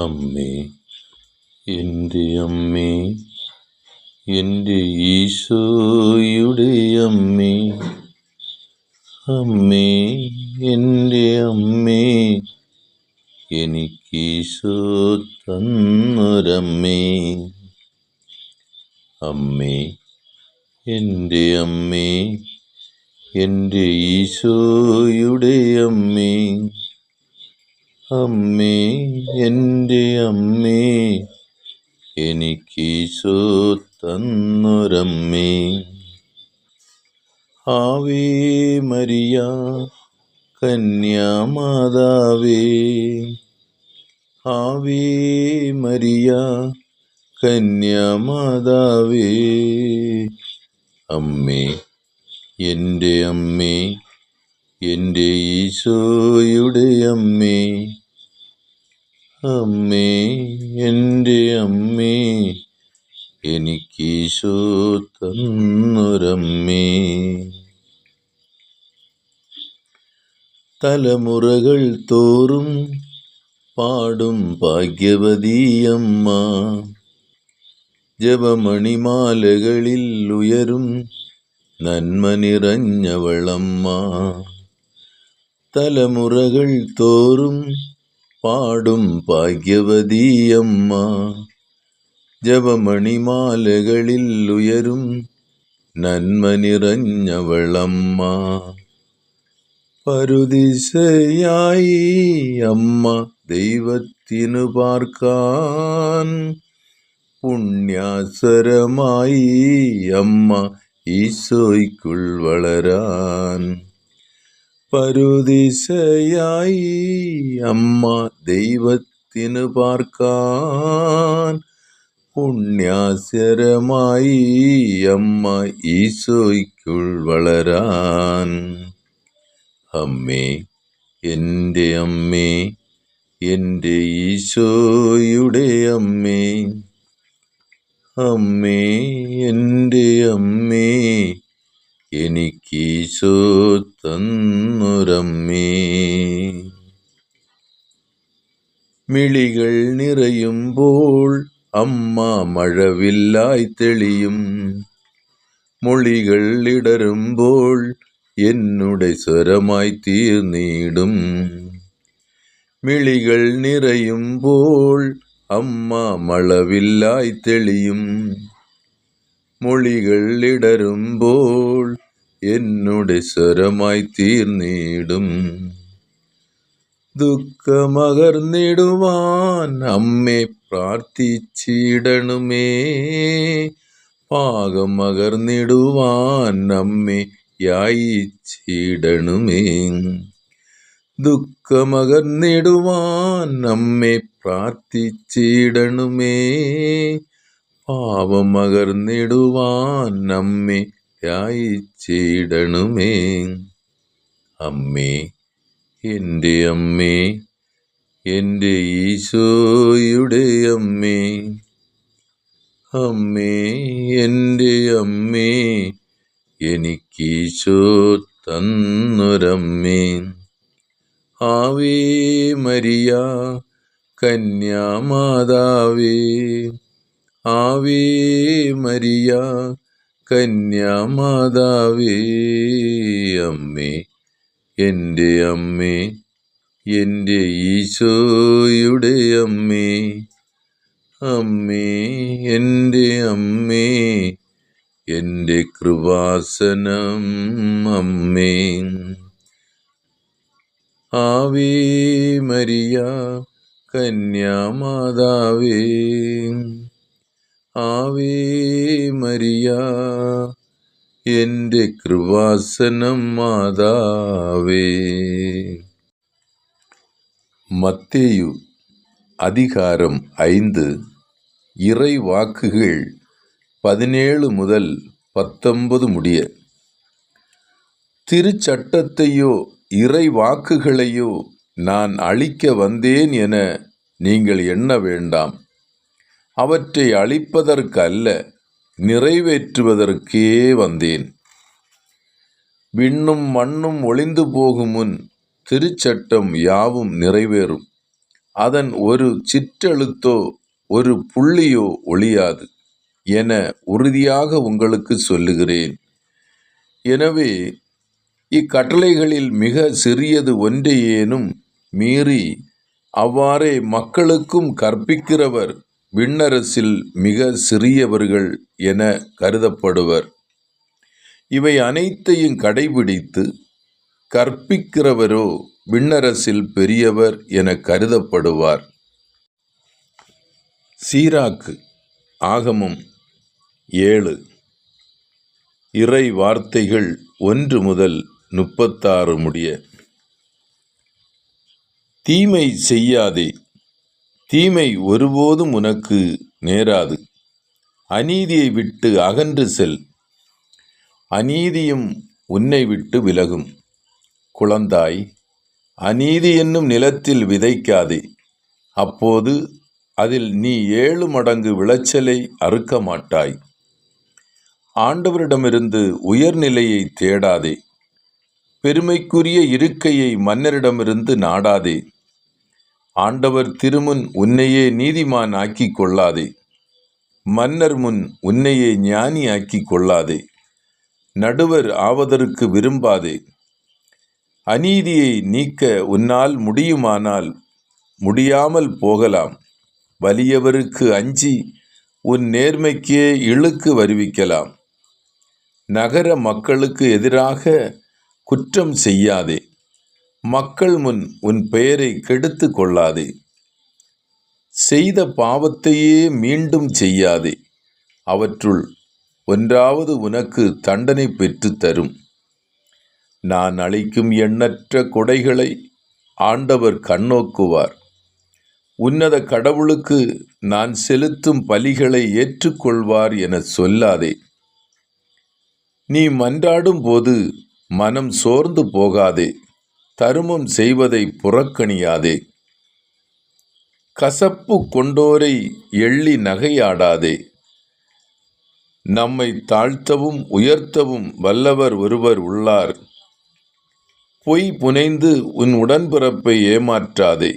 അമ്മേ, എൻ്റെ അമ്മേ, എൻ്റെ ഈശോയുടെ അമ്മേ, അമ്മേ, എൻ്റെ അമ്മേ, എനിക്കീശോ തന്നൊരമ്മേ. അമ്മേ, എൻ്റെ അമ്മേ, എൻ്റെ ഈശോയുടെ അമ്മേ, അമ്മേ, എൻ്റെ അമ്മേ, എനിക്കീശോ തന്നൊരമ്മേ. ആവേ മരിയ കന്യാമാതാവേ, ആവേ മരിയ കന്യാമാതാവേ, അമ്മേ, എൻ്റെ അമ്മേ, എൻ്റെ ഈശോയുടെ അമ്മേ, അമ്മേ, എൻ്റെ അമ്മേ, എനിക്കീശോ തന്നൊരമ്മേ. തലമുറകൾ തോറും പാടും ഭാഗ്യവതിയമ്മ, ജപമണിമാലകളിൽ ഉയരും നന്മ നിറഞ്ഞവളമ്മ. തലമുറകൾ തോറും പാടും ഭാഗ്യവതിയമ്മ, ജപമണിമാലകളിൽ ഉയരും നന്മ നിറഞ്ഞവളമ്മ. പറുദീസയായി അമ്മ ദൈവത്തിനു പാർക്കാൻ, പുണ്യാസരമായി അമ്മ ഈശോയ്ക്കുൾ വളരാൻ. പറുദീസയായി അമ്മ ദൈവത്തിനു പാർക്കാൻ, പുണ്യാസരമായി അമ്മ ഈശോയ്ക്കുൾ വളരാൻ. അമ്മേ, എൻ്റെ അമ്മേ, എൻ്റെ ഈശോയുടെ അമ്മേ, അമ്മേ, എൻ്റെ അമ്മേ, എനിക്കീശോ തന്നൊരമ്മേ. മിഴികൾ നിറയുമ്പോൾ അമ്മ മഴവില്ലായി തെളിയും, മൊഴികൾ ഇടറുമ്പോൾ എന്നുടെ സ്വരമായി തീർന്നിടും. മിഴികൾ നിറയുമ്പോൾ അമ്മ മഴവില്ലായി തെളിയും, മൊഴികൾ ഇടറുമ്പോൾ എന്നുടെ സ്വരമായി തീർന്നിടും. ദുഃഖമകർന്നിടുവാൻ അമ്മേ പ്രാർത്ഥിച്ചിടണമേ, പാകമകർന്നിടുവാൻ അമ്മേ യാചിച്ചിടണമേ. ദുഃഖമകർന്നിടുവാൻ അമ്മേ പ്രാർത്ഥിച്ചിടണമേ, പാവമകർന്നിടുവാൻ അമ്മേ യാചിച്ചിടണമേ. അമ്മേ, എൻ്റെ അമ്മേ, എൻ്റെ ഈശോയുടെ അമ്മേ, അമ്മേ, എൻ്റെ അമ്മേ, എനിക്കീശോ തന്നൊരമ്മേ. ആവേ മരിയ കന്യാമാതാവേ, ആവേ മരിയ കന്യാമാതാവേ, അമ്മേ, എൻ്റെ അമ്മേ, എൻ്റെ ഈശോയുടെ അമ്മേ, അമ്മേ, എൻ്റെ അമ്മേ, എൻ്റെ കൃപാസനം അമ്മേ. ആവേ മരിയ കന്യാമാതാവേ, ആവേ മരിയ എൻ്റെ കൃപാസനം മാതാവേ. മത്തേയു அதிகாரம் 5 இறை வாக்குகள் 17 முதல் 19 முடிய. திருச்சட்டத்தையோ இறை வாக்குகளையோ நான் அழிக்க வந்தேன் என நீங்கள் எண்ண வேண்டாம். அவற்றை அழிப்பதற்கல்ல, நிறைவேற்றுவதற்கே வந்தேன். விண்ணும் மண்ணும் ஒளிந்து போகும் முன் திருச்சட்டம் யாவும் நிறைவேறும். அதன் ஒரு சிற்றெழுத்தோ ஒரு புள்ளியோ ஒழியாது என உறுதியாக உங்களுக்கு சொல்லுகிறேன். எனவே இக்கட்டளைகளில் மிக சிறியது ஒன்றையேனும் மீறி அவ்வாறே மக்களுக்கும் கற்பிக்கிறவர் விண்ணரசில் மிக சிறியவர்கள் என கருதப்படுவர். இவை அனைத்தையும் கடைபிடித்து கற்பிக்கிறவரோ விண்ணரசில் பெரியவர் என கருதப்படுவார். சீராக்கு ஆகமம் 7 இறை வார்த்தைகள் 1 முதல் 36 முடிய. தீமை செய்யாதே, தீமை ஒருபோதும் உனக்கு நேராது. அநீதியை விட்டு அகன்று செல், அநீதியும் உன்னை விட்டு விலகும். குழந்தாய், அநீதி என்னும் நிலத்தில் விதைக்காதே, அப்போது அதில் நீ 7 மடங்கு விளைச்சலை அறுக்க மாட்டாய். ஆண்டவரிடமிருந்து உயர்நிலையை தேடாதே, பெருமைக்குரிய இருக்கையை மன்னரிடமிருந்து நாடாதே. ஆண்டவர் திருமுன் உன்னையே நீதிமான் ஆக்கிக் கொள்ளாதே, மன்னர் முன் உன்னையே ஞானி ஆக்கிக் கொள்ளாதே. நடுவர் ஆவதற்கு விரும்பாதே. அநீதியை நீக்க உன்னால் முடியுமானால் முடியாமல் போகலாம். வலியவருக்கு அஞ்சி உன் நேர்மைக்கே இழுக்கு வருவிக்கலாம். நகர மக்களுக்கு எதிராக குற்றம் செய்யாதே, மக்கள் முன் உன் பெயரை கெடுத்து கொள்ளாதே. செய்த பாவத்தையே மீண்டும் செய்யாதே, அவற்றுள் ஒன்றாவது உனக்கு தண்டனை பெற்று தரும். நான் அளிக்கும் எண்ணற்ற கொடைகளை ஆண்டவர் கண்ணோக்குவார். உன்னத கடவுளுக்கு நான் செலுத்தும் பலிகளை ஏற்றுக்கொள்வார் என சொல்லாதே. நீ மன்றாடும் போது மனம் சோர்ந்து போகாதே, தருமம் செய்வதை புறக்கணியாதே. கசப்பு கொண்டோரை எள்ளி நகையாடாதே. நம்மை தாழ்த்தவும் உயர்த்தவும் வல்லவர் ஒருவர் உள்ளார். பொய் புனைந்து உன் உடன்பிறப்பை ஏமாற்றாதே,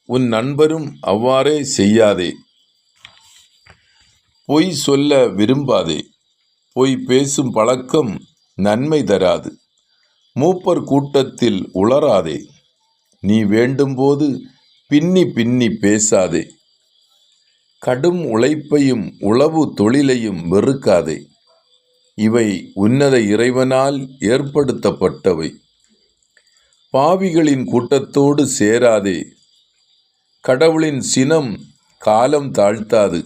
உன் நண்பரும் அவ்வாறே செய்யாதே. பொய் சொல்ல விரும்பாதே, பொய் பேசும் பழக்கம் நன்மை தராது. மூப்பர் கூட்டத்தில் உளராதே, நீ வேண்டும்போது பின்னி பின்னி பேசாதே. கடும் உழைப்பையும் உளவு தொழிலையும் வெறுக்காதே, இவை உன்னத இறைவனால் ஏற்படுத்தப்பட்டவை. பாவிகளின் கூட்டத்தோடு சேராதே, கடவுளின் சினம் காலம் தாழ்த்தாது.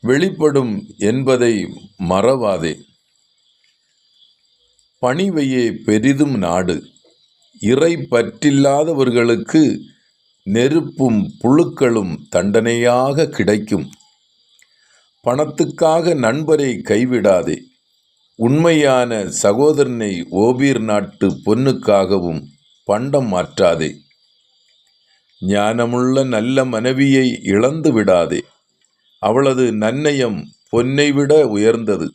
வெளிப்படும் என்பதை மறவாதே. பணிவையே பெரிதும் நாடு. இறை பற்றில்லாதவர்களுக்கு நெருப்பும் புழுக்களும் தண்டனையாக கிடைக்கும். பணத்துக்காக நண்பரை கைவிடாதே, உண்மையான சகோதரனை ஓபீர் நாட்டு பொன்னுக்காகவும் பண்டம் மாற்றாதே. ஞானமுள்ள நல்ல மனைவியை இழந்து விடாதே, அவளது நன்னயம் பொன்னை விட உயர்ந்தது.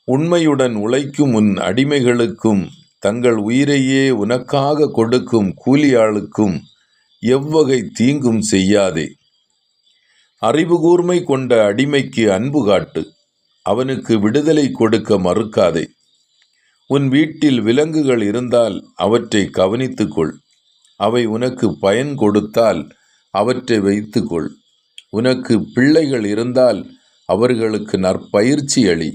உண்மையுடன் உழைக்கும் உன் அடிமைகளுக்கும் தங்கள் உயிரையே உனக்காக கொடுக்கும் கூலியாளுக்கும் எவ்வகை தீங்கும் செய்யாதே. அறிவு கூர்மை கொண்ட அடிமைக்கு அன்பு காட்டு, அவனுக்கு விடுதலை கொடுக்க மறுக்காதே. உன் வீட்டில் விலங்குகள் இருந்தால் அவற்றை கவனித்துக்கொள். அவை உனக்கு பயன் கொடுத்தால் அவற்றை வைத்துக்கொள். உனக்கு பிள்ளைகள் இருந்தால் அவர்களுக்கு நற்பயிற்சி அளி.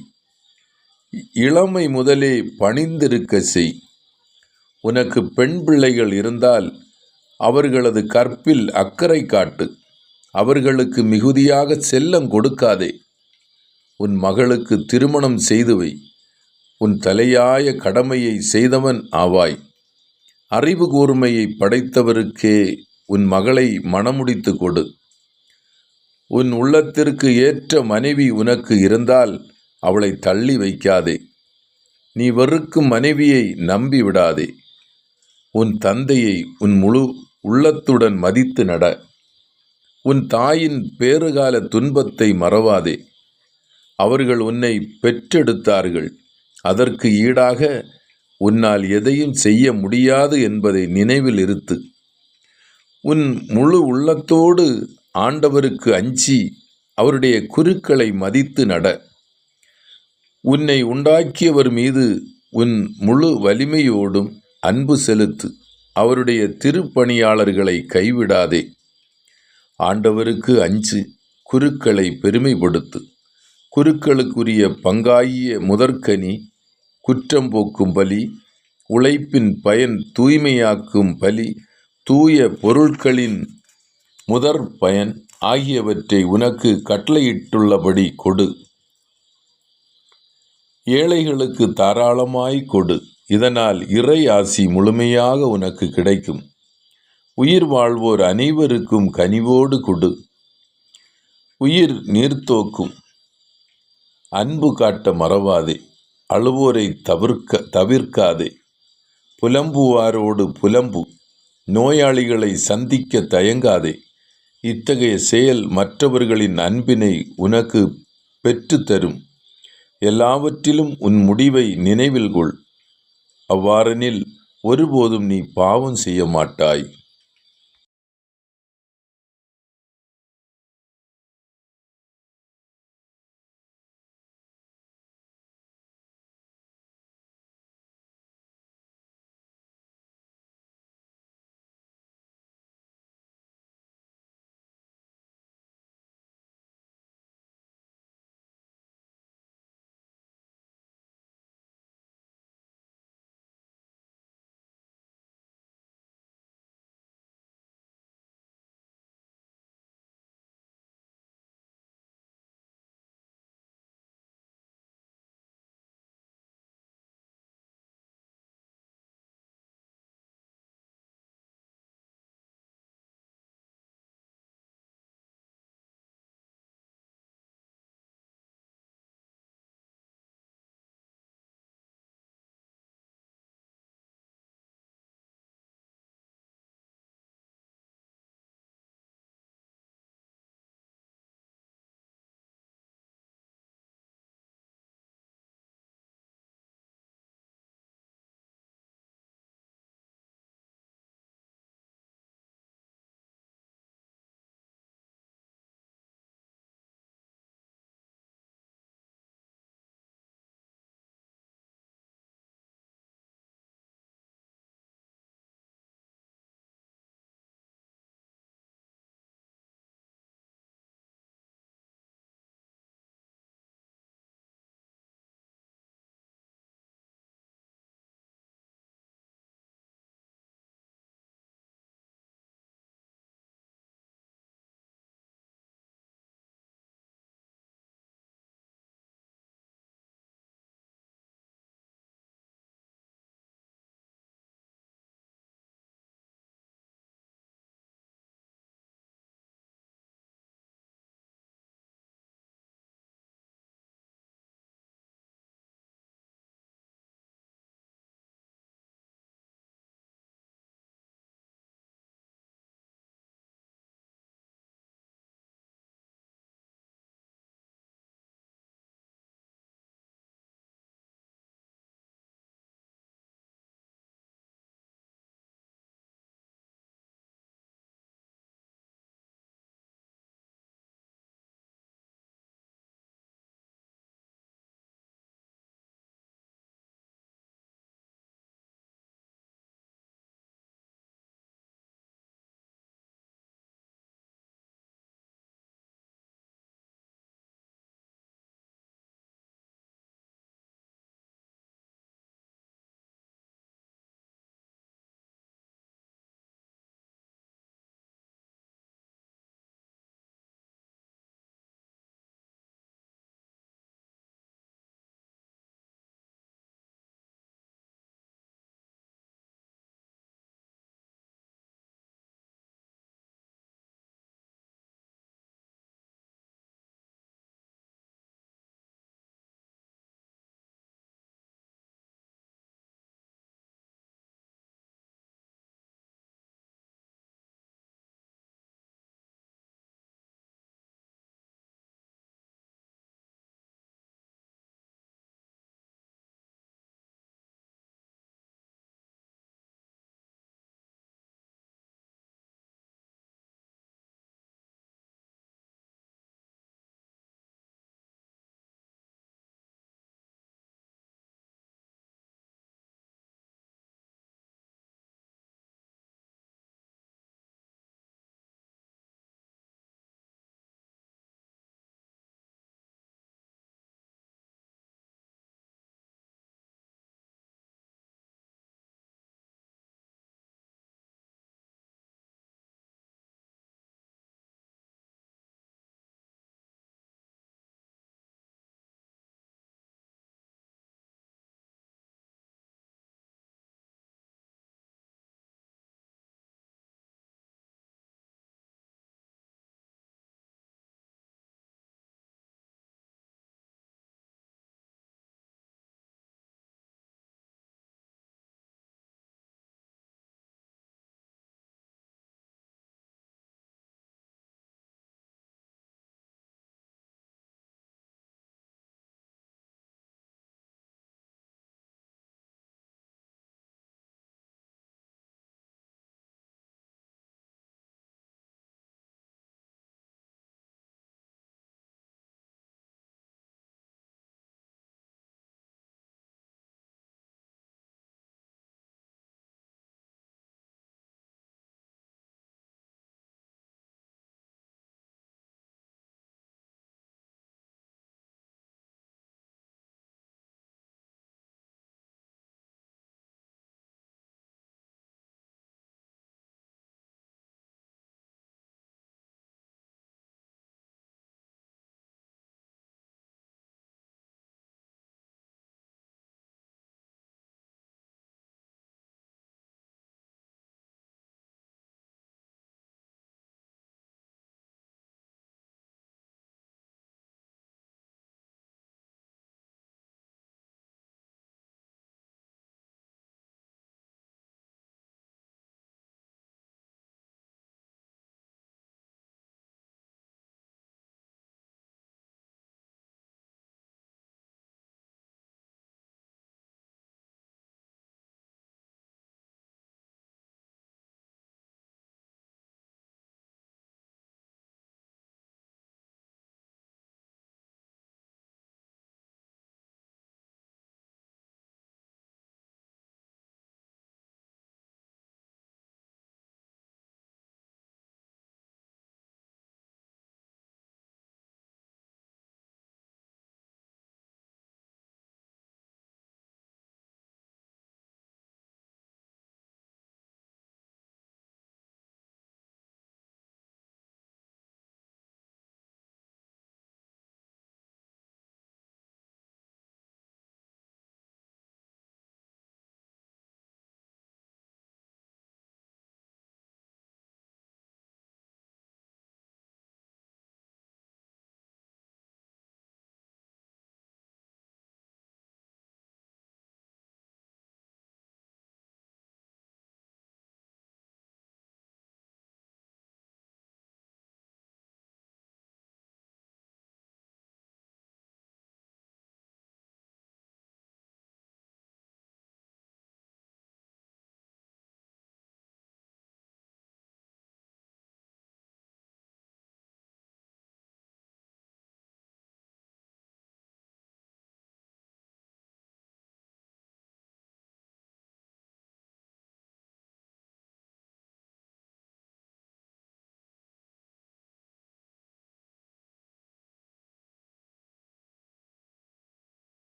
இளமை முதலே பணிந்திருக்க செய். உனக்கு பெண் பிள்ளைகள் இருந்தால் அவர்களது கற்பில் அக்கறை காட்டு. அவர்களுக்கு மிகுதியாக செல்லம் கொடுக்காதே. உன் மகளுக்கு திருமணம் செய்து வை, உன் தலையாய கடமையை செய்தவன் ஆவாய். அறிவு கூர்மையை படைத்தவருக்கே உன் மகளை மணமுடித்து கொடு. உன் உள்ளத்திற்கு ஏற்ற மனைவி உனக்கு இருந்தால் அவளை தள்ளி வைக்காதே. நீ வெறுக்கும் மனைவியை நம்பி விடாதே. உன் தந்தையை உன் முழு உள்ளத்துடன் மதித்து நட. உன் தாயின் பேறுகால துன்பத்தை மறவாதே. அவர்கள் உன்னை பெற்றெடுத்தார்கள், அதற்கு ஈடாக உன்னால் எதையும் செய்ய முடியாது என்பதை நினைவில் இருத்து. உன் முழு உள்ளத்தோடு ஆண்டவருக்கு அஞ்சி அவருடைய குருக்களை மதித்து நட. உன்னை உண்டாக்கியவர் மீது உன் முழு வலிமையோடும் அன்பு செலுத்து. அவருடைய திருப்பணியாளர்களை கைவிடாதே. ஆண்டவருக்கு அஞ்சு, குருக்களை பெருமைப்படுத்து. குருக்களுக்குரிய பங்காகிய முதற்கனி குற்றம் போக்கும் பலி, உழைப்பின் பயன் தூய்மையாக்கும் பலி, தூய பொருட்களின் முதற் பயன் ஆகியவற்றை உனக்கு கட்டளையிட்டுள்ளபடி கொடு. ஏழைகளுக்கு தாராளமாய் கொடு. இதனால் இறை ஆசி முழுமையாக உனக்கு கிடைக்கும். உயிர் வாழ்வோர் அனைவருக்கும் கனிவோடு கொடு. உயிர் நீர்த்தோக்கும். அன்பு காட்ட மறவாதே. அழுவோரை தவிர்க்காதே. புலம்புவாரோடு புலம்பு. நோயாளிகளை சந்திக்க தயங்காதே. இத்தகைய செயல் மற்றவர்களின் அன்பினை உனக்கு பெற்றுத்தரும். எல்லாவற்றிலும் உன் முடிவை நினைவில் கொள். அவ்வாறெனில் ஒருபோதும் நீ பாவம் செய்ய மாட்டாய்.